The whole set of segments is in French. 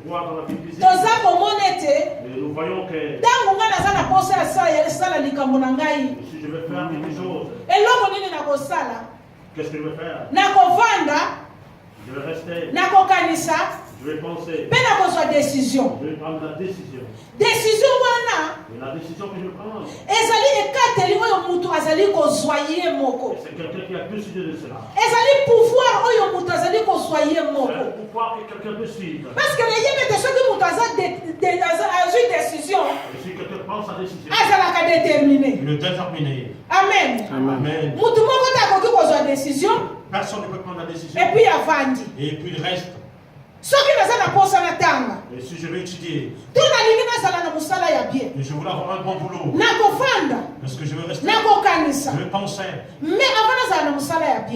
voir dans la vie physique. Et nous voyons que si je vais faire quelque chose, qu'est-ce que je vais faire? Je vais rester. Je vais penser. décision. Je vais prendre la décision. Décision Et la décision que je prends, c'est quelqu'un qui a décidé de cela. C'est un pouvoir que quelqu'un décide. Parce que Et si quelqu'un prend sa décision, Il est déterminé. Amen. Amen. Décision. Personne ne peut prendre la décision. Et puis avandi. Et puis il reste. Et si je vais étudier, et je voulais avoir un bon boulot. Est-ce que je vais rester? Je vais penser. Mais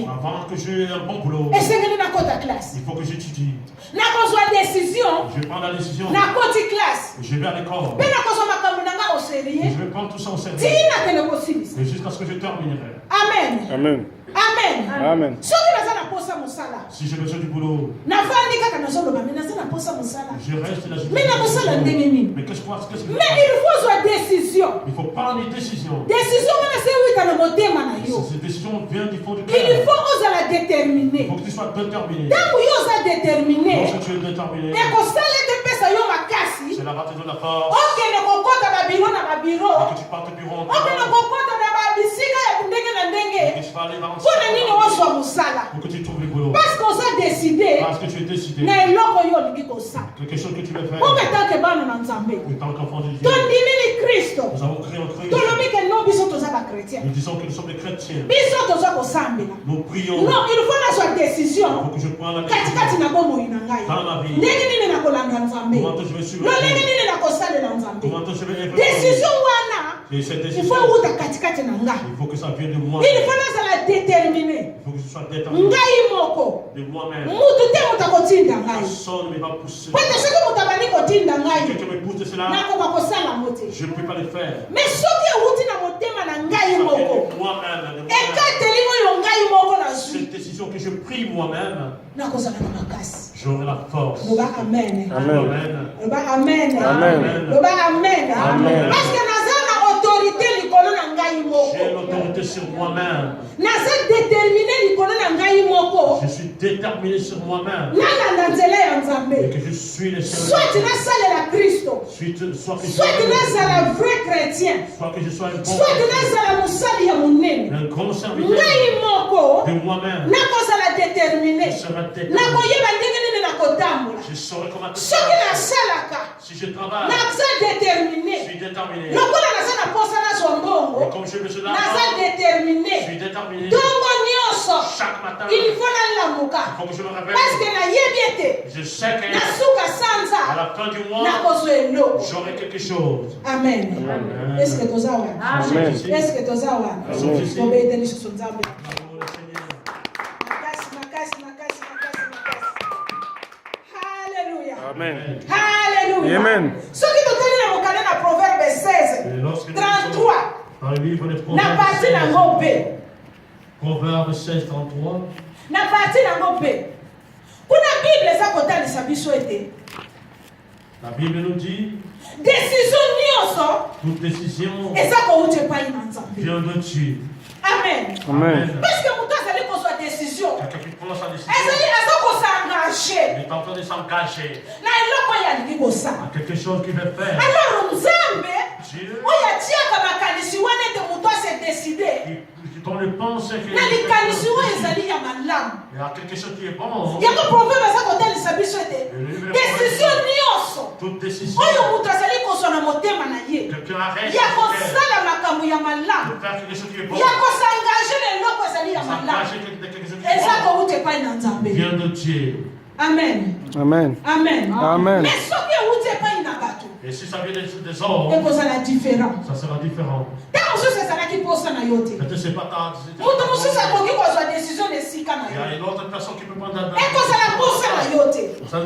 Avant que j'ai un bon boulot, il faut que j'étudie. Je vais prendre la décision. Je vais à l'école. Je vais prendre tout ça au sérieux. Et jusqu'à ce que je terminerai. Amen. Amen. Amen. Amen. Si j'ai besoin du boulot, je reste là. Mais qu'est-ce que mais il faut une décision. Il faut prendre une décision. Décision, Cette décision vient du fond du cœur. il faut la déterminer. Il faut que tu sois déterminé. Lorsque Lorsque tu es déterminé, c'est la partie de la force. Et que tu partes du bureau. Et que tu vas aller dans pour que tu trouves le boulot. Parce qu'on a décidé. Parce que tu es décidé. Quelque chose que tu veux faire. En tant qu'enfant de Dieu. Nous avons créé en Christ. Nous disons que nous sommes des chrétiens. Nous prions. Non, il faut la décision. Il faut que je prenne la décision. Dans ma vie. Comment je vais suivre? Comment je vais évoluer? Décision Et cette il décision, faut il faut que ça vienne de moi. il faut la déterminer. Il faut que je sois déterminé de moi-même. Personne ne va pousser. Quelqu'un me pousse de cela. Je ne peux pas le faire. Mais ce qui est Moi-même. Cette décision que je prie moi-même, j'aurai la force. Amen. Amen. Amen. Amen. Amen. Parce que nous avons autorité j'ai l'autorité sur moi-même. Je suis déterminé sur moi-même. Et que je suis le soit tu n'as Christ, soit que soit tu n'as vrai chrétien, soit que je sois un bon soit tu n'as un grand serviteur de moi-même. la déterminer. Je saurai comment te faire. Si je travaille, déterminé. Je suis déterminé. Et comme je me suis là, déterminé. Je suis déterminé. Chaque matin, il faut que je me réveille. Parce que je sais qu'à la fin du mois, j'aurai quelque chose. Amen. Amen. Est-ce que tu as Amen. Est-ce que tu as Amen. Alléluia. Amen. Ce qui nous donne dans Proverbe 16, 33. Dans le livre des Na partie na ngombe. Proverbe 16, 33. Na partie na ngombe. Kuna Bible za kotalisa biso ete. La Bible nous dit, décision nyonso, toute décision eza ko ute pa ina nzambe. Vient de Dieu. Amen. Amen. Parce que mutu azali kozwa décision. Quelqu'un qui prend sa décision. Ezali aza ko s'engager. Il est en train de s'engager. Na eloko ya lingi kosala. Quelque chose qu'il veut faire. Alors nzambe, Dieu, oya tiaka makanisi wana ete mutu ase décider. Dans le pensée que na likanisi oyo ezali ya malamu. Il y a quelque chose qui est bon. Yango proverbe aza kotalisa biso ete décision nyonso toute décision oyo mutu azali kozwa na motema na ye ya kosala makambo ya malamu ya kosengage na eloko ezali ya malamu eza kouta epai na nzambe. Vient de Dieu. Amen. Amen. Amen. Amen. Mais soki euti epai na bato Et si ça vient des hommes, ekozala différent. ça sera différent. ntango mosusu ezalaki mposa na yo te Peut-être c'est pas ta mutu mosusu akoki kozwa décision na esika na Il y a yo une autre personne qui peut prendre la ekozala mposa na yo te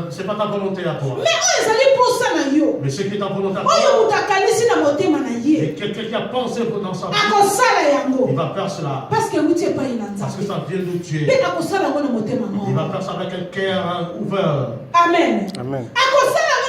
c'est pas ta volonté à toi. mais oyo ezali mposa na yo Mais ce qui est ta volonté à toi. oyo mutu akanisi na motema na ye Et quelqu'un qui a pensé dans sa vie, akosala yango il va faire cela. parce que euti epai na Parce que nzambe ça vient de Dieu. mpe akosala yango na motema Il moko. va faire ça avec un cœur ouvert. Amen. Amen. Akosala yango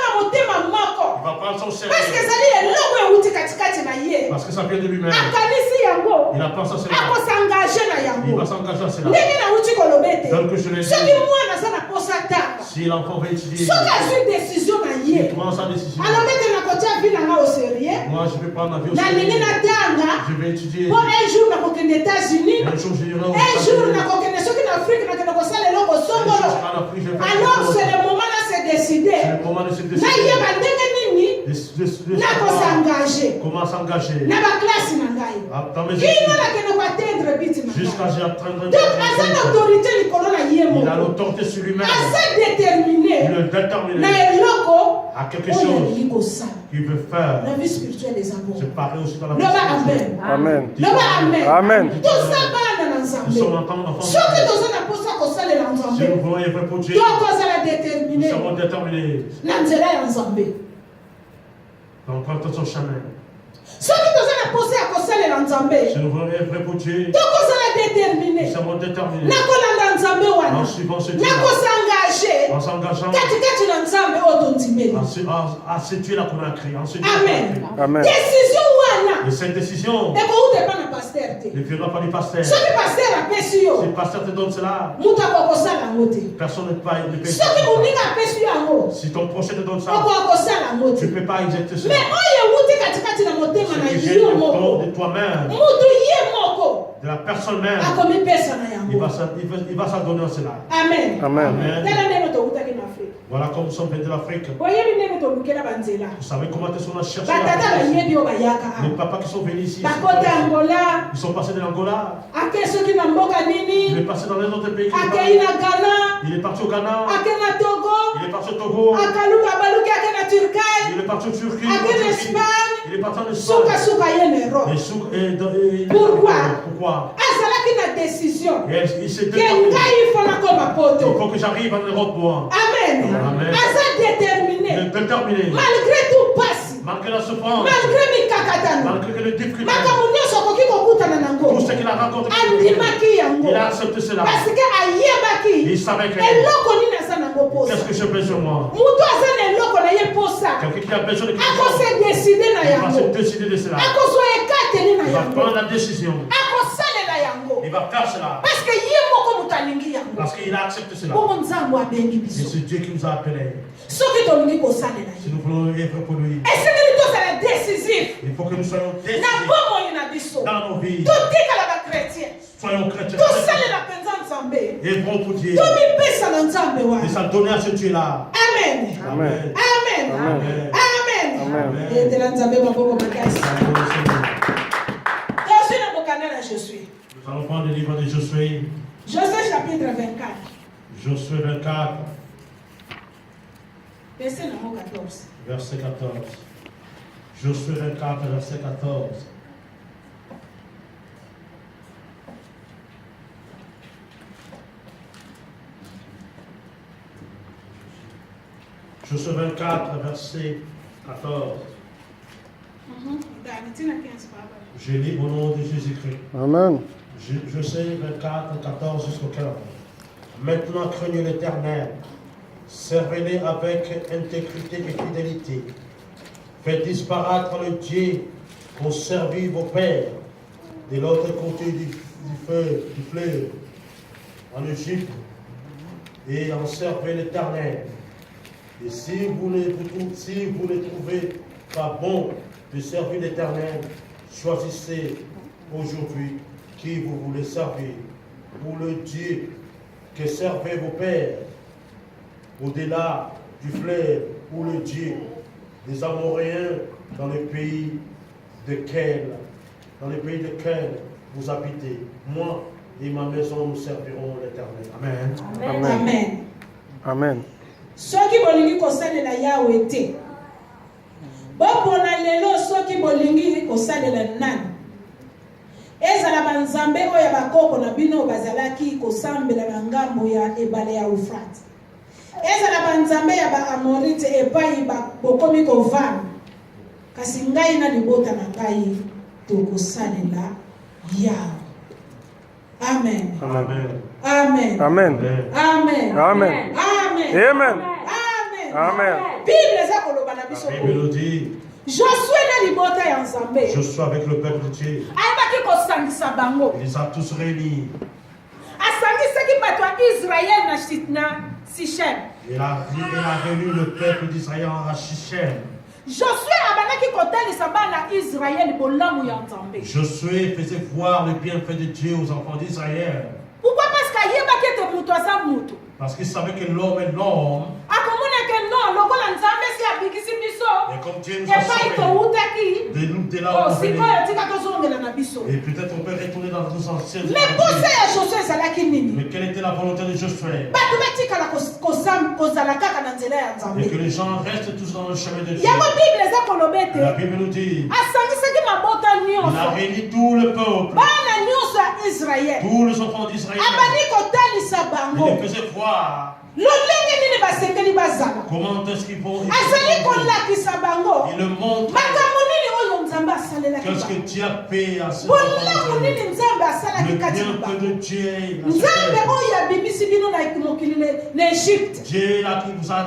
Il va prendre son sérieux. Parce que ezali eloko euti katikati na ye. Parce que ça vient de lui-même. Akanisi yango. Il a pensé à cela. Akosengage na Il yango. va s'engager à cela. Ndenge nauti koloba ete. Donc je l'ai dit. Soki mwana aza na posa tanga. Si l'enfant va étudier, Soki azwi décision na ye. il prend sa décision. alobi ete nakotia vi nanga au sérieux. Moi, je vais prendre la vie au nalingi sérieux. natanga. Je vais étudier. Po un jour nakokende États-Unis. Un jour, j'irai au Un jour nakokende soki na Afrique nakende kosala eloko songolo. Alors c'est le moment de se décider. C'est le moment de se décider. nayeba ndenge nini nakosengage Comment s'engager na baklase na ngai kino nakende koatteindre biti na jusqu'à ngai j'ai atteindre. donc aza na autorité likolo na ye Il a moko l'autorité sur lui-même. aza déterminé Il est déterminé na eloko à quelque oyo chose alingi kosala qu'il veut faire. la vie spirituelle eza C'est bongo pareil aussi dans la vie loba spirituelle. amen Amen. loba amen Amen. toza bana na Nous nzambe sommes enfants soki de toza na posa kosalela Dieu. Si nzambe nous voulons œuvrer pour Dieu, tokozala nous déterminé serons déterminés na nzela ya nzambe d'emprunter son chemin. soki toza na posa ya kosalela nzambe Si nous voulons œuvrer pour Dieu, tokozala nous déterminé serons déterminés nakolanda nzambe en wana suivant ce Dieu, nakosengage en s'engageant katikati na nzambe oyo tondimeli à ce Dieu là qu'on a créé. En ce Dieu qu'on a amen créé. Amen. décision wana Et cette décision ekouta epa na paster te ne viendra pas du pasteur. Si soki paster apesi yo le pasteur te donne cela, moto akokosala yango te personne ne peut soki moninga apesi yo yango Si ton prochain te donne ça, okokosala yango tu te ne peux pas exécuter mais cela. oyo ewuti katikati na motema Ce na que j'ai yo le moko don de toi-même, mutu ye moko de la personne même, akomipesa na il yango va s'adonner à cela. amen Amen. Amen. tala ndenge towutaki na afrika Voilà comme nous sommes venus de l'Afrique. boyebi ndenge tolukela banzela Vous savez comment est-ce qu'on a cherché batata la bayebi oyo bayaka Les awa papas qui sont venus ici, bakota angola ils sont passés de l'Angola, ake soki na mboka il nini est passé dans les autres pays. akei na ghana Il est parti au Ghana, ake na togo il est parti au Togo, akaluka baluki ake na turkai il est parti au Turquie, ake na espagne il est parti en Espagne. sukasuka ye na europe Pourquoi? Pourquoi azalaki na décision Et il s'est ke déterminé. ngai fona koma Il poto faut que j'arrive en Europe, moi. amen Amen. aza Il est déterminé déterminé. malgré tout pasi Malgré la souffrance, malgré mikakatano malgré que le difficulté, makambo nyonso akoki kokutana nango tout ce qu'il a rencontré, andimaki yango il a accepté cela. parce que ayebaki Il savait que eloko nini aza nango posa qu'est-ce que j'ai besoin moi. mutu aza na eloko na ye posa Quelqu'un qui a besoin de quelque chose, akose décide na il va se yango décider de cela. akozwa ekateli na Il va yango prendre la décision. akosalela yango Il va faire cela. parce que ye moko moto alingi yango Parce qu'il a accepté cela. bongo nzambe abengi Et biso c'est Dieu qui nous a appelés. soki tolingi kosalela Si ye nous voulons œuvrer pour lui, esengeli tozala décisif il faut que nous soyons na décisifs bomoi na biso dans nos vies. totikala bakretien Soyons chrétiens. tosalela mpenza nzambe Œuvrons pour Dieu. tomipesa na nzambe Et wana ça donner à ce Dieu-là. amen Amen. amen Amen. amen Amen. yetela nzambe maboko makasi Amen. tozwi na bokanda na josue Nous allons prendre le livre de Josué. josue chapitre 24 Josué 24, verset nango 14 verset 14. Josué 24, verset 14. Josué 24, verset 14. tina 15 papa Je lis au nom de Jésus-Christ. Amen. Josué 24, 14 jusqu'au 15. Maintenant, craignez l'Éternel. Servez-les avec intégrité et fidélité. Faites disparaître le Dieu qu'ont servi vos pères de l'autre côté du fleuve, en Égypte, et en servez l'Éternel. Et si vous ne trouvez pas bon de servir l'Éternel, choisissez aujourd'hui qui vous voulez servir. Pour le Dieu que servaient vos pères, au-delà du fleuve, ou le Dieu des Amoréens dans le pays de quel vous habitez. Moi et ma maison, nous servirons l'Éternel. Amen. Amen. amen Amen. soki bolingi kosalela yawe te bopona lelo soki bolingi kosalela nani ezala banzambe oyo bakoko na bino bazalaki kosambela na ngambo ya ebale ya Eufrate ezala banzambe ya baamorite epai bokomi kovanda kasi ngai na libota na ngai tokosalela yawe amen Amen. amen Amen. amen Amen. amen Amen. amen Amen. Bible eza koloba na biso. La Bible nous dit, Josué na libota ya Nzambe. Josué avec le peuple de Dieu. Ayebaki kosangisa bango. Il les a tous réunis. Asangisaki bato ya Israël na Sichem. Il a réuni le peuple d'Israël à Shichem. Josué abandaki kotalisa bana Israël bolamu ya Nzambe. Josué faisait voir le bienfait de Dieu aux enfants d'Israël. Pourquoi? Parce qu'ayebaki ete mutu aza mutu. Parce qu'il savait que l'homme est l'homme. Akomona ke non lokola Nzambe si abikisi biso. Et comme Dieu nous a Epai toutaki. de là où on venait. Sikoyo tika tozongela na biso. Et peut-être on peut retourner dans nos anciennes. Mais posa ya Josué ezalaki nini? Mais quelle était la volonté de Josué? Bato batikala kozala kaka na nzela ya Nzambe. Et que les gens restent tous dans le chemin de Dieu. Yango Bible eza koloba ete La Bible nous dit, asangisaki mabota il a nyonso. réuni tout le peuple, Bana nyonso ya Israël. tous les enfants d'Israël. Abandi kotalisa Il bango. les faisait voir Lolenge nini basengeli bazala. comment est-ce qu'ils vont. Azali kolakisa bango. Il le montre. Makambo nini oyo Nzambe asalelaki Qu'est-ce que bango. Dieu a payé à ce Bolamu nini Nzambe asalaki Le kati na bienfait bango. de Dieu. Nzambe oyo abimisi bino na mokili na Egypte. Dieu là qui vous a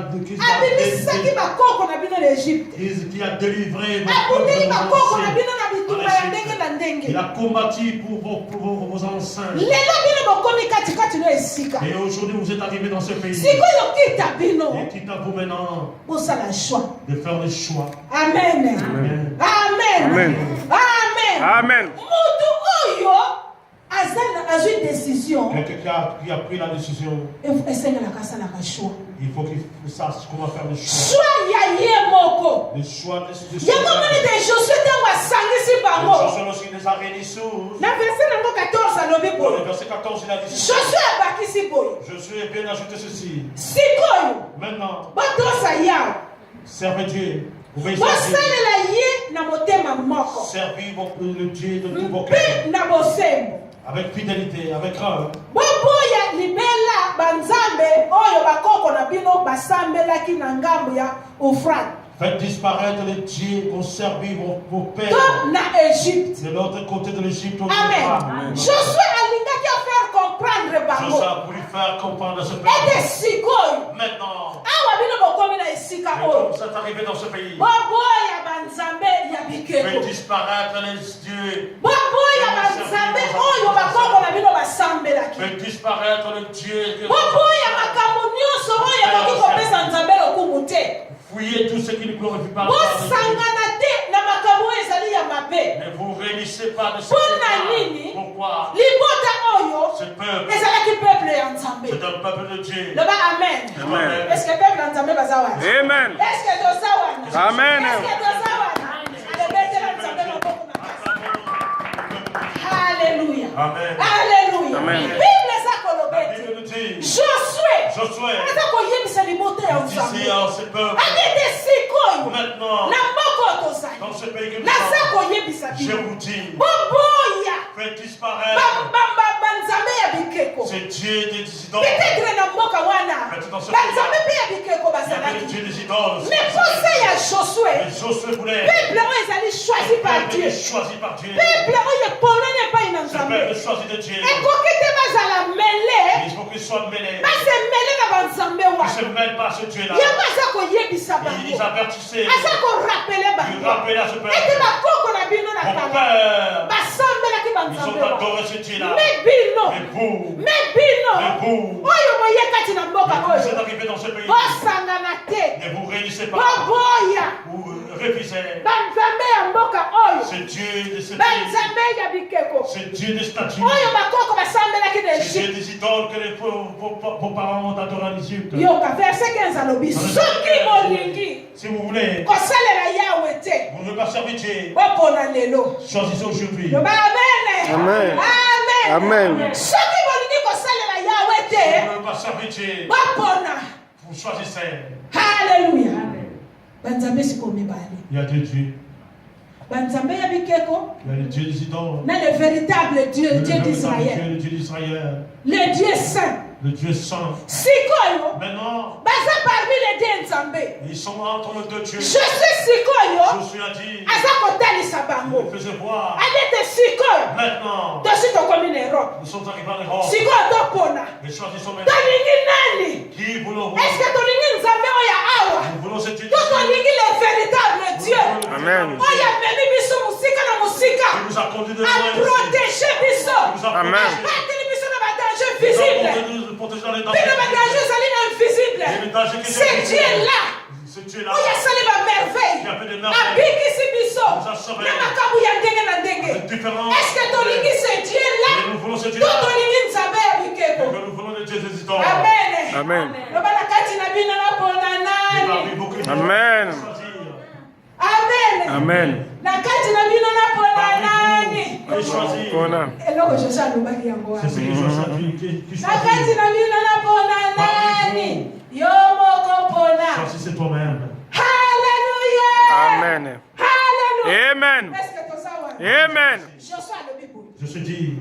Abimisaki bakoko na bino na Egypte. qui a délivré Abundeli bakoko na vos bino na bitumba ya ndenge na ndenge. Il a combattu pour vos anciens. Lelo bino bokomi katikati na esika. Et aujourd'hui vous êtes arrivés dans ce pays. Sikoyo kita bino. Et quitte à vous maintenant Bosala choix. de faire le choix. Amen. Amen. Amen. Amen. Amen. Amen. Mutu oyo azwi décision. Quelqu'un qui a pris la décision, Esengelaka asalaka choix. il faut qu'il sache comment faire le choix. Choix ya ye moko. Le choix de Yango moni te Josué ntango asangisi bango. Josué lorsqu'il les a réunis sous. Na verset nango 14 alobi Dans le boye. verset 14, il a dit Josué abakisi boye. Josué bien ajouté ceci. Sikoyo Maintenant, botosa yawe. servez Dieu. Obéissez à Dieu. Bosalela ye na motema moko. Servez le Dieu de tout vos cœurs. Mpe na bosembo. Avec fidélité, avec crainte. Boboya libela banzambe oyo bakoko na bino basambelaki na ngambo ya Euphrate. Faites disparaître les dieux qu'ont servi vos pères To na Égypte. de l'autre côté de l'Égypte. Amen. Josué alingaki faire comprendre bango. Josué a voulu faire comprendre ce Ete pays. sikoyo. Maintenant, Awa bino bokomi na esika mais oyo. comme vous êtes arrivé dans ce pays, Boboya banzambe ya faites bikeko. disparaître les dieux. Boboya banzambe oyo bakoko na bino basambelaki. Faites disparaître le Dieu. Boboya makambo nyonso oyo bakoki kopesa nzambe lokumu te. Fouillez tout ce qui ne glorifie pas le Bosangana te na makambo oyo ezali ya mabe. Ne vous réunissez pas de ce Mpona nini Pourquoi libota oyo ce peuple, ezalaki peuple ya nzambe. c'est un peuple de Dieu. Loba amen. Amen. Est-ce que peuple ya nzambe baza wana? Amen. Est-ce que toza wana? Amen. Est-ce que toza wana? Alebetela nzambe maboko na kasi. Alléluia. Amen. Alléluia. Amen. Bible eza La kolobeti. Bible nous dit, Josué Josué, aza koyebisa libota ya d'ici nzambe. à ce peuple, Akete sikoyo maintenant, na mboka oyo tozali. dans ce pays que nous Naza sommes, koyebisa je bino. vous dis, Boboya. faites disparaître Banzambe ya bikeko. ce Dieu des idoles. Peut-être na mboka wana. Banzambe mpe ya bikeko Il y avait le bazalaki. Dieu des idoles. Mais posa ya Josué. Mais Josué voulait, Peuple oyo ezali choisi par peuple Dieu. choisi par Dieu. Peuple oyo eponani epai na Ce peuple nzambe. choisi de Dieu. Ekoki te bazala mele. Il faut qu'il soit mêlé. Base mele na banzambe Il ne wana. se mêle pas à ce Dieu-là. Yango aza koyebisa Ils bango. avertissaient. Aza korapele Ils bango. rappelaient à ce Ete peuple. bakoko na bino na Mon kala. père, Basambelaki ils banzambe ont wana. adoré ce Dieu-là. Mais bino. Mais vous, Mais bino. Oyo boye kati na mboka vous êtes oyo. arrivés dans ce pays. Bosangana te. Ne vous réunissez pas. Boboya. Vous refusez. Banzambe ya mboka oyo. Ce Dieu de ce pays. Banzambe ya bikeko. Ce Dieu des statues. Oyo bakoko basambelaki na Ce Dieu Égypte. des idoles que vos parents ont adoré en Égypte. Yoka verset 15 alobi. Soki bolingi Si vous voulez, kosalela yawe te. vous ne voulez pas servir Dieu. Bopona lelo. Choisissez aujourd'hui. Yoba amen. Amen. Amen. Amen. Soki bolingi kosalela yawe Si vous te. ne voulez pas servir Dieu, Bopona. vous choisissez. Alléluia. Banzambe siko mibali. Il y a deux dieux. Banzambe ya bikeko. Il y a le Dieu des idoles. Na le véritable Dieu, Le Dieu véritable d'Israël. Dieu, le Dieu d'Israël. Le Dieu saint. Le Dieu saint. Sikoyo. Maintenant, baza parmi les deux nzambe. ils sont entre les deux dieux. Je suis sikoyo. Josué a dit. Aza kotalisa bango. Il faisait voir. Alete sikoyo. Maintenant, tosi tokomi na Europe. nous sommes arrivés en Europe. Sikoyo topona. Mais choisissons maintenant. Tolingi nani? Qui voulons-vous? Est-ce que tolingi nzambe oya awa? Nous voulons cette To tolingi le véritable Dieu. Amen. Oya memi biso musika na musika. Il nous a conduit de A loin ici. protéger biso. Il nous a Amen. protégés. Bateli biso na ba danger Il nous a visible. protégés dans les Puis na ba danger dangers. ezali na invisible. Et le danger qui C'est Dieu là. Ce Dieu-là. Oyo asali ba merveille. Qui a fait des merveilles. Abikisi biso. Nous a sauvés. Na makambo ya ndenge na ndenge. C'est différent. Est-ce que tolingi ce Dieu là? Et nous voulons ce To Dieu-là. tolingi nzambe ya Et bikeko. que nous voulons le Dieu hésitant. Amen. Amen. Loba na kati na bino na pona Il nani? va arriver beaucoup de gens Amen. à choisir. Amen. Amen. Na kati na bino na pona nani? Et choisir. Kona. Eloko Joshua alobaki yango C'est wana. ce qui choisit. Qui Na kati choisit. na bino na pona nani? Yo moko pona. Choisissez toi-même. Hallelujah. Amen. Hallelujah. Amen. Est-ce que toza wana? Amen. Joshua alobi boye. Je suis dit,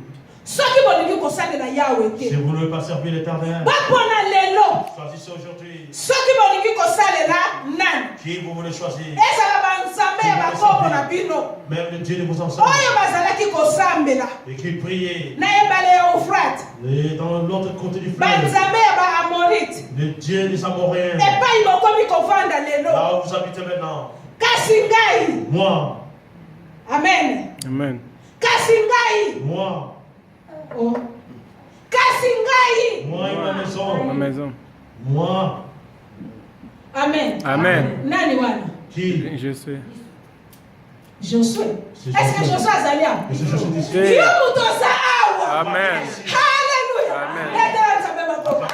Soki bolingi kosalela Yahweh si te. vous ne voulez pas servir l'Éternel, Bapona lelo. choisissez aujourd'hui. Soki bolingi kosalela nani? Qui vous voulez choisir? Ezala banzambe ya bakoko na bino. Même le Dieu de vos ancêtres. Oyo bazalaki kosambela Et qui priait. na ebale ya Euphrate. Et dans l'autre côté du fleuve. Banzambe ya baamorite. Le Dieu des Amoréens. Epai bokomi kovanda lelo. Là où vous habitez maintenant. Kasi ngai. Moi. Amen. Amen. Kasi ngai. Moi. Oh. Kasi ngai. Moi et ma Ma maison. maison. Moi. Amen. Amen. Nani wana? Qui? Je suis. Josué. C'est Est-ce que Josué. Josué azali awa? Et c'est Josué d'ici. Eh. Yo mutu oza awa. Amen. Hallelujah. Amen. Letela nzambe bakoko.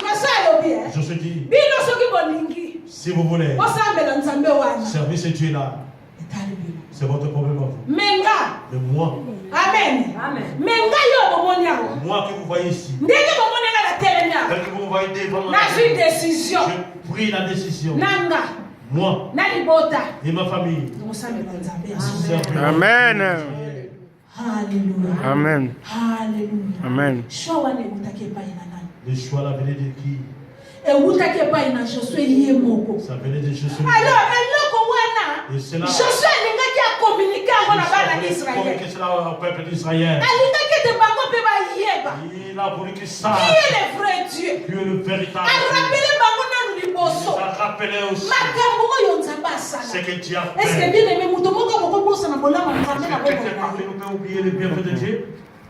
Josué alobi Je suis dit, bino soki bolingi si vous voulez osambela nzambe wana servir ce Dieu-là, etali bino. c'est votre problème à vous. Menga. Mais moi, Amen. Menga yo bomoni awa. moi que vous voyez ici, Ndenge bomoni nga na telemi awa. tel que vous me voyez devant moi, Nazwi décision. je pris la décision. Nanga. Moi Na libota. et ma famille. Osambela nzambe ya solo. servirons Amen. Hallelujah. Amen. Hallelujah. Amen. Choix wana ekutaki epai na nani? Le choix, la venait de qui? Ekutaki epai na Josué ye moko. Ça venait de Jésus. Alors eloko wana Et c'est là. Josué alingaki akomunike yango na bana d'Israël. Que cela au peuple d'Israël. Alingaki ete bango mpe bayeba Il a voulu qu'ils qui sachent est le vrai Dieu. que le véritable Arapele bango nanu Dieu liboso nous a rappelé aussi makambo oyo nzambe ce asala. que Dieu a Est-ce que fait. bien aimé moto moko akokobosana bolama nzambe Est-ce na que quelqu'un boko parmi nous peut oublier le bienfait de Dieu?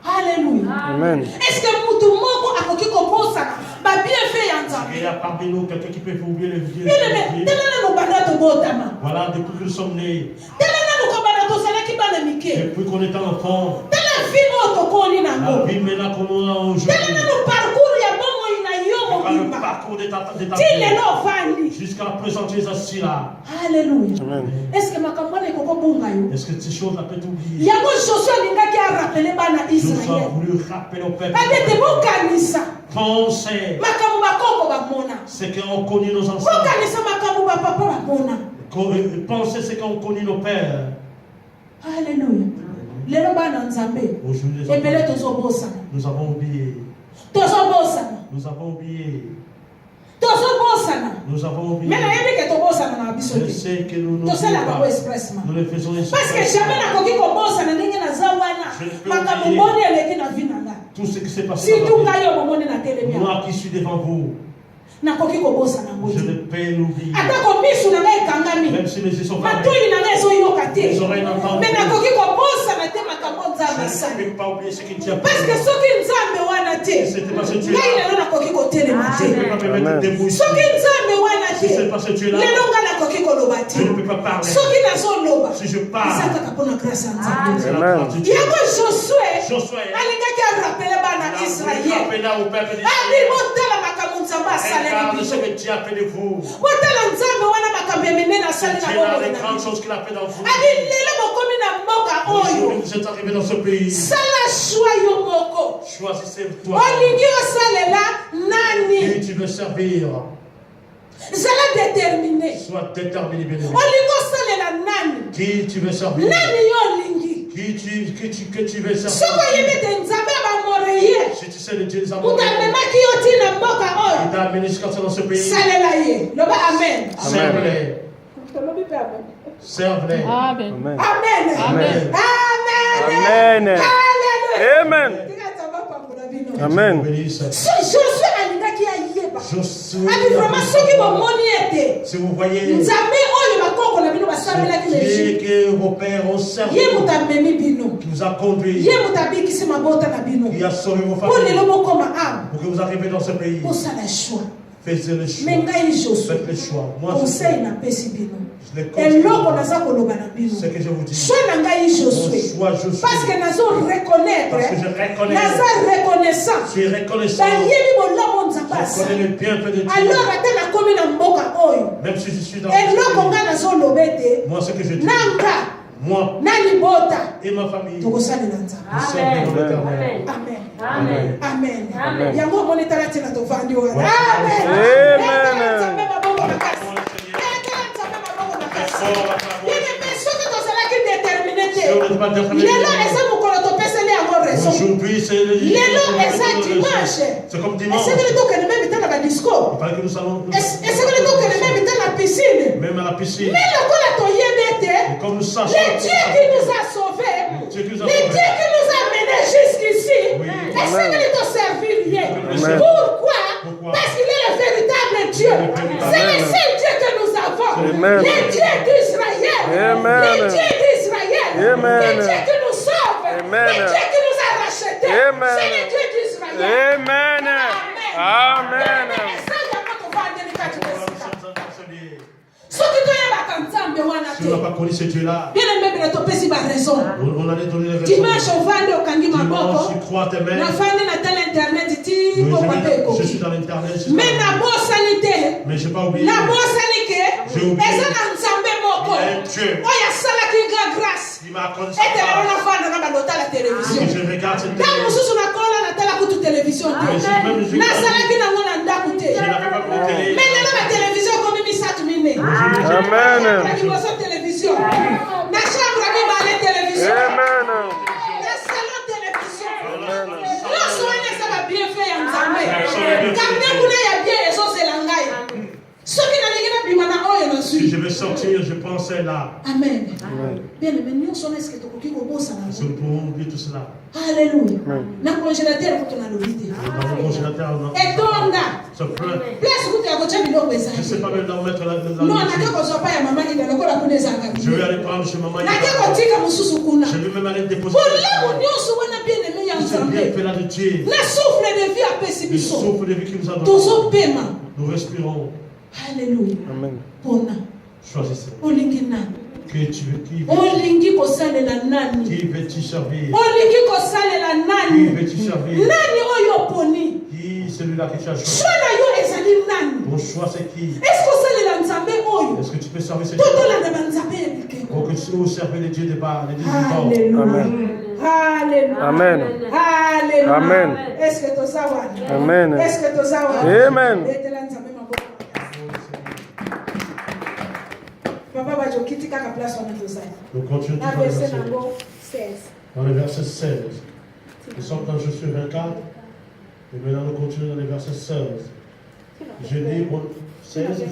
Alléluia. Amen. Est-ce que moto moko akoki kobosana babienfait ya nzambe? Il y a parmi nous quelqu'un qui peut oublier le vieux. Bien aimé tala nanu banda tobotama. Voilà, depuis que nous sommes nés, Tala nanu kobanda tozalaki bana mike. depuis qu'on est enfant, Tala vie oyo tokoni la nango. vie maintenant qu'on a Tala aujourd'hui, nanu parcours ya bomoi na yo voilà le mobimba. parcours de ta Ti vie. lelo ovandi. Jusqu'à la présent, tu es assis là. Alléluia. Amen. Est-ce que makambo wana ekokobunga yo? Est-ce que ces choses-là peuvent t'oublier? Yango Josué alingaki arapele bana Nous avons Israël. voulu rappeler au peuple. Babete bokanisa Pensez makambo bakoko bamona. ce qu'ont connu nos ancêtres. Bokanisa makambo bapapa bamona. Pensez ce qu'ont connu nos pères. Alléluia. Lelo bana nzambe. Aujourd'hui, les Ebele enfants, tozobosana. nous avons oublié. Tozobosana. Nous avons oublié. Tozobosana. Nous avons oublié. Mais nayebi ke tobosana na biso Je te. sais que nous ne Tosala pas. bango expressement. Nous le faisons ici. Parce que jamais nakoki kobosana ndenge naza wana. Je ne peux Makambo oublier. boni eleki na vie na nga. Tout ce qui s'est passé Surtout dans ma ngai yo bomoni na telemi. vie. Moi qui suis devant vous, Nakoki kobosana ngo je te. ne peux l'oublier. Atako misu na ngai ekangami. Même si mes yeux sont fermés, Matoi na ngai ezoyoka te. les oreilles n'entendent Mais plus. nakoki kobosana te makambo nzambe Je asali. ne peux pas oublier ce que tu as Parce que fait. soki nzambe wana te, Si c'était pas ce ngai Dieu-là, lelo nakoki kotelema je ne peux te. pas me mettre debout ici. Soki nzambe wana Si c'est te, pas ce Dieu-là, lelo ngai nakoki koloba te. je ne peux pas parler. Soki nazoloba, Si je eza parle, kaka mpona grâce ya nzambe. c'est la Amen. grâce de Dieu. Yango Josué Josué, alingaki arapele bana il a Israël. rappelé au peuple Ali d'Israël. botala makambo nzambe asaleli Regarde ce biso. que Dieu a fait de vous. Botala nzambe wana makambo ya minene asali na Dieu a bomoi les na grandes biso. choses qu'il a fait dans vous. Ali lelo bokomi na mboka oyo. Aujourd'hui, vous êtes arrivés dans ce pays. Sala shwa yo moko. Choisissez toi. Olingi osalela nani? Qui tu veux servir. Zala déterminé. Sois déterminé, bien-aimé. Olingi osalela nani? Qui tu veux servir. Nani yo olingi? Que tu veux servir. Soko yebi te nzambe abamoreye. Si tu c'est le Dieu des moto Amoriens. amemaki yo ntina mboka Il oyo t'a amené jusqu'à dans ce pays. salela ye loba amen Serve-les. tolobi mpe amen Serve-les. Amen. amen Amen. amen Amen. Hallelujah. Amen. Tika nzambe apambola bino. Amen. Bénisse. Josué alingaki ayeba Josué. abi vraiment soki bomoni ete Si vous voyez nzambe oyo bakoko na bino basambelaki Dieu legi que vos pères ont servi, ye moto amemi bino qui vous a conduit, ye moto abikisi mabota na bino qui a sauvé vos mpo lelo familles, bokoma awa pour que vous arriviez dans ce pays. osala choix Faites le choix. me ngai josué Faites le choix. Moi, conseil napesi bino je les conseille. eloko naza koloba na bino Ce que je vous dis. choix na ngai Mon josué choix, Josué. parce que nazo reconnaître Parce que je reconnais. naza reconnaissant Je suis reconnaissant. nayebi bolamu nzambe Je asala connais le bienfait de Dieu. alors ate nakomi na mboka oyo Même si je suis dans eloko ce ngai pays. nazoloba ete Moi, ce que je dis. nanga Moi na libota et ma famille. tokosalela nzambe Nous servons l'Éternel. amen Amen. amen Amen. yango omoni tala ntina tovandi wana Ouais. amen Amen. Etala nzambe maboko na kasi Mon Seigneur. etala nzambe maboko na kasi Fort à ta voix. yene soki tozalaki détermine te Si on n'est pas déterminé. lelo eza mokolo topeseli yango raison Aujourd'hui, c'est le lelo eza dimanche C'est comme dimanche. esengeli tokende meme te na badisco Il fallait que nous allons esengeli tokende meme te na piscine même à la piscine. mais lokola toyebi ete Et comme nous sachons, le Dieu qui nous a sauvés, Dieu qui nous a le sauvés. Dieu qui nous a menés jusqu'ici, Oui. essayez de servir Dieu. Amen. Pourquoi? Pourquoi? Parce qu'il est le véritable Dieu. C'est le seul Dieu que nous avons. Amen. Le Dieu d'Israël. Amen. Le Dieu d'Israël. Amen. Le Dieu qui nous sauve. Amen. Le Dieu qui nous a rachetés. Amen. C'est le Dieu d'Israël. Amen. Amen. soki toyebaka nzambe wana si on n'a te pas connu ce Dieu-là, bien aimé topesi baraison on allait donner les raisons. dimanche ovandi okangi Dimanche, maboko tu crois tes mains. nafandi na tele internet ti Oui, kokwape je ekoki suis dans l'internet. me nabosani te Mais je n'ai pas oublié. nabosani ke J'ai oublié. eza na nzambe moko Il y a un Dieu oyo asalaki nga grâce qui m'a accordé sa ete lelo grâce. nafanda na bandotala Et televizio que je regarde cette ntango télé. mosusu nakola natala kutu televizio te Mais si même je nasalaki nango na ndako te je n'avais pas de télé. me lelo batelevizio ekomi misatu mine Amen. na liboso televizio na chambre mibale televizio Amen. na salon televizio nyonso wana eza babienfait ya nzambe kambe kuna ya bien ezozela ngai soki nalingi nabima na oyo Si nazwi je vais sortir, je pensais là. amen bien aimé nyonso wana eske tokoki kobosana Nous pouvons oublier tout cela. halleluya na congélateur kutu nalobi te Dans le congélateur, on etonda se plaint. place kutu ya kotya biloko Je ne sais ezali pas même d'en mettre la no nake nourriture. kozwa pa ya mama ida lokola kuna ezalaka Je vais bie aller prendre chez maman. nake kotika mosusu kuna Je vais même aller déposer. bolamu nyonso wana bien aimé ya C'est bien nzambe fait là de Dieu. na souffle de vie apesi Le biso souffle de vie qui nous a donné. tozopema Nous respirons. halleluya Amen. mpona Choisissez. olingi nani Que tu veux, qui olingi kosalela nani veux-tu servir? olingi kosalela Qui nani veux-tu servir? nani oyo oponi Qui celui-là que tu as choisi? shwa na yo ezali nani Ton choix c'est qui? eske osalela nzambe oyo Est-ce que tu peux servir ce Dieu? to tolanda banzambe ya bikeko Pour que tu serves les dieux de bas, les dieux du bord. halleluya halleluya Amen. halleluya Amen. eske toza wana Amen. eske toza wana Amen. betela nzambe maboko papa bajokiti kaka place wana tozali Nous continuons na tout dans le verse verset. nango 16 Dans le verset 16. Nous sommes dans Josué 24. Et maintenant nous continuons dans le verset 16. Je lis au 16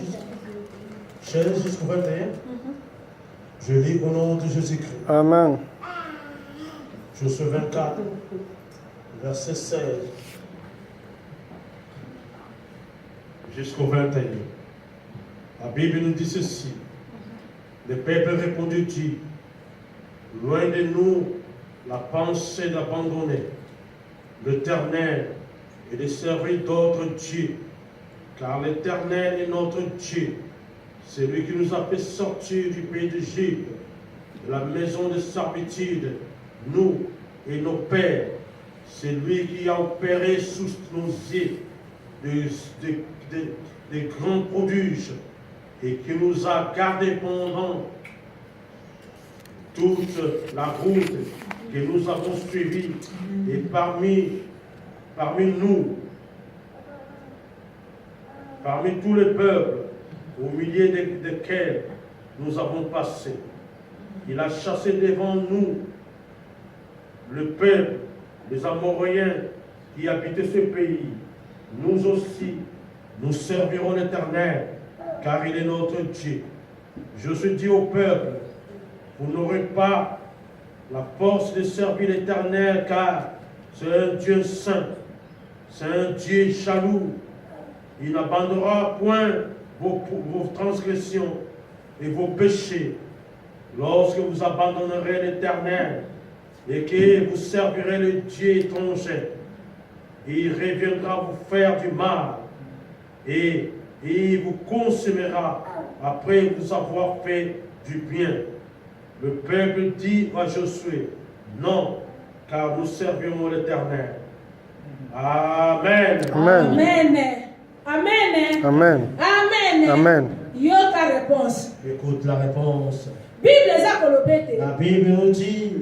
jusqu'au 21. Je lis au nom de Jésus-Christ. Amen. Josué 24, verset 16 jusqu'au 21. La Bible nous dit ceci. Le peuple répondit, loin de nous la pensée d'abandonner l'Éternel et de servir d'autres dieux, car l'Éternel est notre Dieu. C'est lui qui nous a fait sortir du pays d'Égypte, de la maison de servitude, nous et nos pères. C'est lui qui a opéré sous nos yeux des grands prodiges et qui nous a gardés pendant toute la route que nous avons suivie. Et parmi nous, parmi tous les peuples, au milieu desquels nous avons passé, il a chassé devant nous le peuple, les Amoréens, qui habitez ce pays, nous aussi, nous servirons l'Éternel, car il est notre Dieu. Je suis dit au peuple, vous n'aurez pas la force de servir l'Éternel, car c'est un Dieu saint, c'est un Dieu jaloux. Il n'abandonnera point vos transgressions et vos péchés. Lorsque vous abandonnerez l'Éternel et que vous servirez le Dieu étranger, il reviendra vous faire du mal et il vous consumera après vous avoir fait du bien. Le peuple dit à Josué, non, car nous servirons l'Éternel. Amen. Amen. Amen. Amen. Amen. Amen. Yo ta réponse. Écoute la réponse. Bible eza kolobete. La Bible nous dit,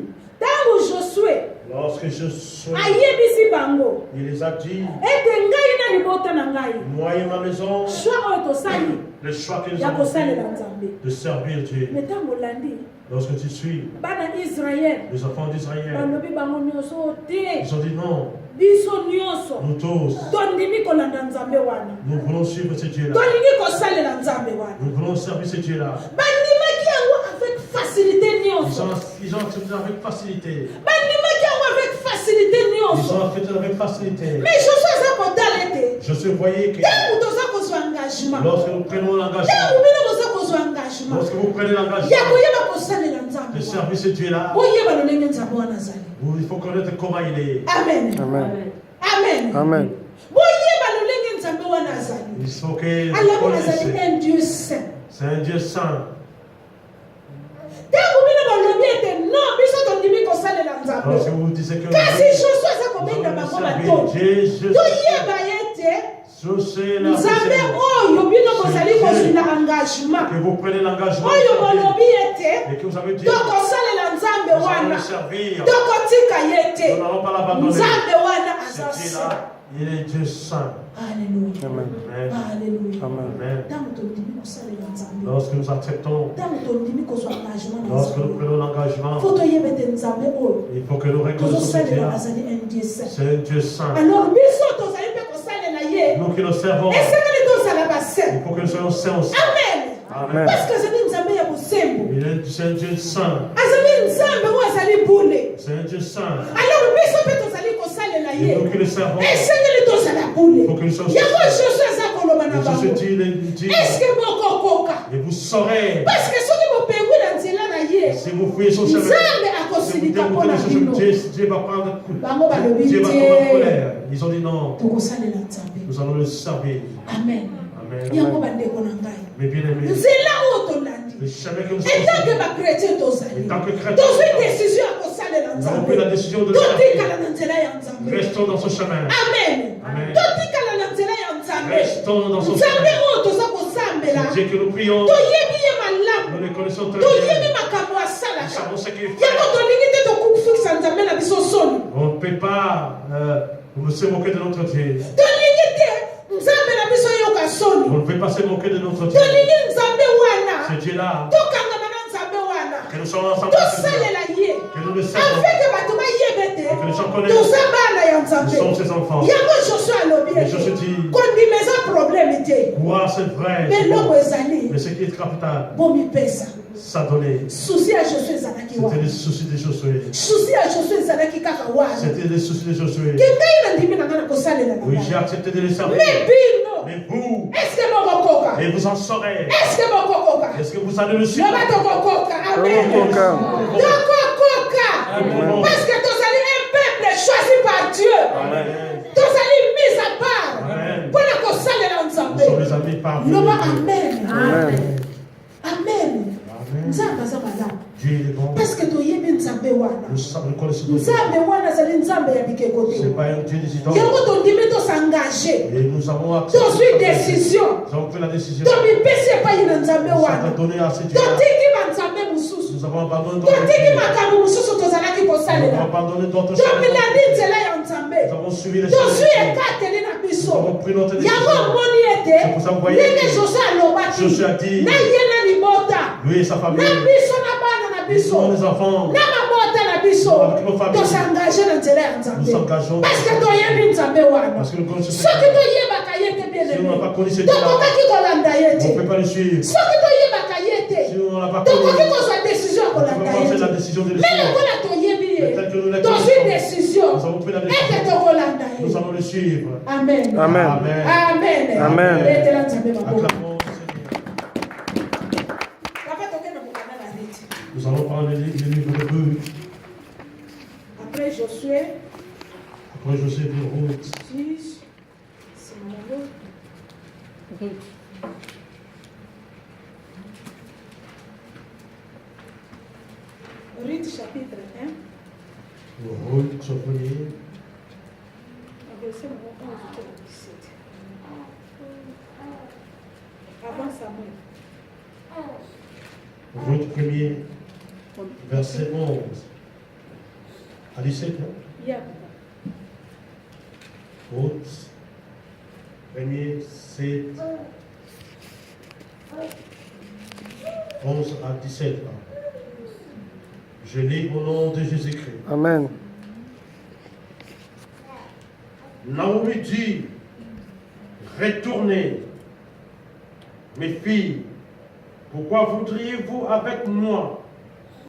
Tango Josué lorsque Josué, ayebisi bango. il les a dit, Ete ngai na libota na ngai. moi et ma maison, Choix oyo tosali le choix que nous ya avons kosalela fait Nzambe. de servir Dieu. Mais tango landi Lorsque tu suis bana Israël les enfants d'Israël, balobi bango nyonso te. ils ont dit non, Biso nyonso nous tous, tondimi kolanda Nzambe wana. nous voulons suivre ce Dieu-là. Tolingi kosalela Nzambe wana. Nous voulons servir ce Dieu-là. Bandimaki yango avec facilité nyonso. Ils ont accepté avec facilité. Bandimaki yango avec facilité Ils nyonso. ont accepté avec facilité. Mais Josué aza kotala ete Je sais, voyez que ntango toza kozwa engagement, lorsque nous prenons l'engagement, ntango bino boza kozwa engagement lorsque vous prenez ya l'engagement koyeba kosalela Nzambe de wana, servir ce Dieu-là, boyeba lolenge Nzambe wana azali. il faut connaître comment il est. Amen. Amen. Amen. Amen. Boyeba lolenge Nzambe wana azali. Il faut que vous Alors azali connaissiez. un Dieu saint. C'est un Dieu saint. Ntango bino balobi ete non biso tondimi kosalela Nzambe, Lorsque vous dites que kasi Josué aza kobenda bango batondi, toyeba ete Nzambe oyo bino bozali kozwina engagement, que vous prenez l'engagement oyo bolobi ete et que vous avez dit tokosalela Nzambe nous allons wana, le servir. tokotika ye te. Nous n'allons pas l'abandonner. Nzambe wana aza Ce saint. Dieu-là, il est Dieu saint. Alléluia. Amen. Amen. Alléluia. Amen. Amen. Ntango tondimi kosalela Nzambe, Lorsque nous acceptons, ntango tondimi kozwa engagement na lorsque nous Nzambe, prenons l'engagement, faut toyeba ete Nzambe oyo il faut que nous reconnaissions ce tozosalela Dieu-là. azali un Dieu saint. C'est un Dieu saint. Alors biso tozali mpe kosalela ye, Nous qui le servons, esengeli tozala il basaint. faut que nous soyons saints aussi. Amen. Amen. Parce que azali Nzambe ya bosembo, C'est un Dieu saint. azali Nzambe oyo azali bule. C'est un Dieu saint. Alors biso mpe tozali kosalela Et nous ye, qui le servons, esengeli tozala bule. il faut que nous soyons Yango saints. Josué aza koloba na Et je bango, dis, eske bokokoka? et vous saurez, Parce que soki bopengwi na nzela na ye, si vous fouillez son chemin, Nzambe si vous akosilika mpo na déboutez bino. Dieu va prendre coup. Bango balobi Dieu va te, tomber en colère. Ils ont dit non, tokosalela Nzambe. nous allons le servir. Amen. Amen. Yango bandeko na ngai, Mes bien-aimés, nzela oyo tolandi, le chemin que nous etanke sommes, bakretien tozali, en tant que chrétiens, tozwi décision ya kosalela nous avons pris la Nzambe, décision de le totikala servir. na nzela ya Nzambe. Restons dans ce chemin. Amen. Amen. Totikala na nzela ya Nzambe. Restons dans son Nzambe chemin. oyo toza kosambela, C'est Dieu que nous prions. toyebi ye Nous malamu, le connaissons très toyebi bien. makambo Nous asalaka. savons ce qu'il Yango fait. tolingi te tokufikisa Nzambe na biso soni. On ne peut pas se moquer de notre Dieu. Tolingi te Nzambe na biso yoka soni. On ne peut pas se moquer de notre Dieu. Tolingi Nzambe wana, Ce Dieu-là, tokangama na Nzambe wana, que nous sommes ensemble, avec ce Dieu, tosalela ye, que nous le servons, afeke bato bayebe te que les gens connaissent. toza bana ya Nous Nzambe. sommes ses enfants. Yango Josué alobi Et Josué dit, kondima eza problème te, croire c'est vrai, mais eloko ezali mais ce qui est capital, bomipesa. s'adonner. Susi ya Josué ezalaki C'était wana, les soucis de Josué. susi ya Josué ezalaki kaka wana, C'était les soucis de Josué. ke ngai na ndimi na ngai na kosalela na Oui, j'ai ngai. accepté de les servir. Mais bino, Mais vous, est-ce que bokokoka? et vous en saurez. Est-ce que bokokoka? Est-ce que vous allez le suivre? Loba tokokoka. Amen. Tokokoka. Tokokoka. Amen. Parce que tozali un peuple choisi par Dieu. Amen. Tozali mis à part. Amen. Pour la kosalela Nous Nzambe. sommes les amis par vous. Loba amen. Amen. Amen. Amen. Nzambe aza malamu. Dieu il est bon. Parce que toyebi Nzambe wana. Nous connaissons Dieu. Nzambe wana azali Nzambe ya bikeko Ce te. n'est pas un Dieu des idoles. Yango tondimi tosangaje. Et nous avons accepté. Tozwi décision. Nous avons pris la décision. Tomipesi epai na Nzambe Nous wana. avons donné à ce Dieu. Totiki banzambe mosusu. Nous avons abandonné d'autres Totiki dieux. makambo mosusu tozalaki Nous avons kosalela. abandonné d'autres choses. Tomilandi nzela ya Nzambe. Nous avons suivi les Tozwi choses. ekateli na Nous biso. avons pris notre Yango décision. omoni ete C'est pour ça que vous voyez ndenge que Josué alobaki Josué a dit, na ye na libota lui et sa famille, na biso na bana na ils sont biso les enfants, na mabota na biso biso avec nos familles, tosengage na nzela ya nzambe nous s'engageons. parce que toyebi nzambe wana Parce que nous connaissons ce soki Dieu. toyebaka ye te bien Si on n'a pas connu ce aimé Dieu-là, tokokaki kolanda ye on ne te peut pas le suivre. soki toyebaka ye te Si on n'a pas connu, tokoki kozwa décision ya on ne peut kolanda pas ye faire la te décision de le mais suivre. lokola toyebi ye Peut-être que nous l'avons tozwi fait. décision Nous avons pris la ete décision. tokolanda ye Nous allons le suivre. amen Amen. Amen. amen Amen. betela nzambe maboko Acclamons le Seigneur. papa tokenda kokanda na neti Nous allons prendre le livre de Ruth. après Josué Après Joseph de Ruth. 6 c'est mon nom Ruth chapitre 1 Ruth, son premier. verset 11 au 17 avant Samuel Ruth premier, verset 11 à 17, non? Yeah. Ruth, premier, 7, 11 à 17. Je lis au nom de Jésus-Christ. Amen. Naomi dit, retournez, mes filles, pourquoi voudriez-vous avec moi